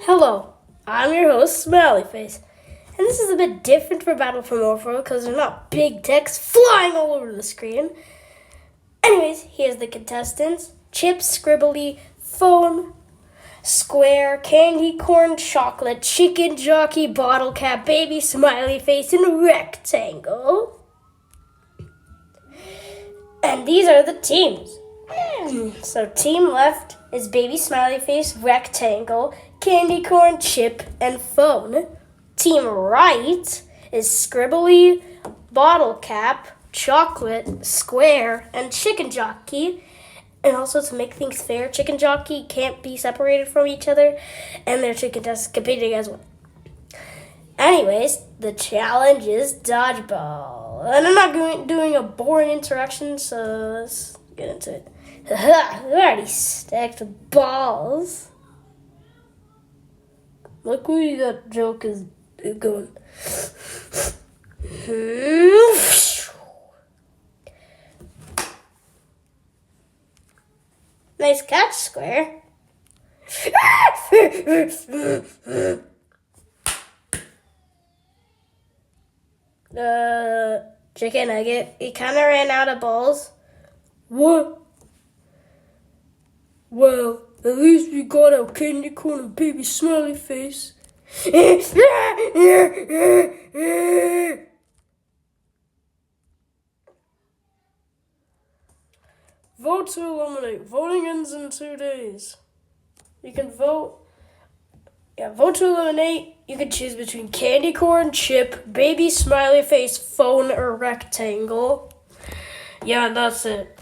Hello, I'm your host, Smiley Face, and this is a bit different for Battle for Morpho because there's not big text flying all over the screen. Anyways, here's the contestants: Chip, Scribbly, Phone, Square, Candy Corn, Chocolate, Chicken, Jockey, Bottle Cap, Baby, Smiley Face, and Rectangle. And these are the teams. So team left is Baby, Smiley Face, Rectangle, Candy Corn, Chip, and Phone. Team right is Scribbly, Bottle Cap, Chocolate, Square, and Chicken Jockey. And also, to make things fair, Chicken Jockey can't be separated from each other, and their two contestants competing as well. Anyways, the challenge is dodgeball. And I'm not doing a boring introduction, so let's get into it. Haha, we already stacked the balls. Look where that joke is going. Nice catch, Square. Chicken Nugget, he kind of ran out of balls. What? Well, at least we got our Candy Corn and Baby Smiley Face. Vote to eliminate. Voting ends in 2 days. You can vote. Vote to eliminate. You can choose between Candy Corn, Chip, Baby Smiley Face, Phone, or Rectangle. Yeah, that's it.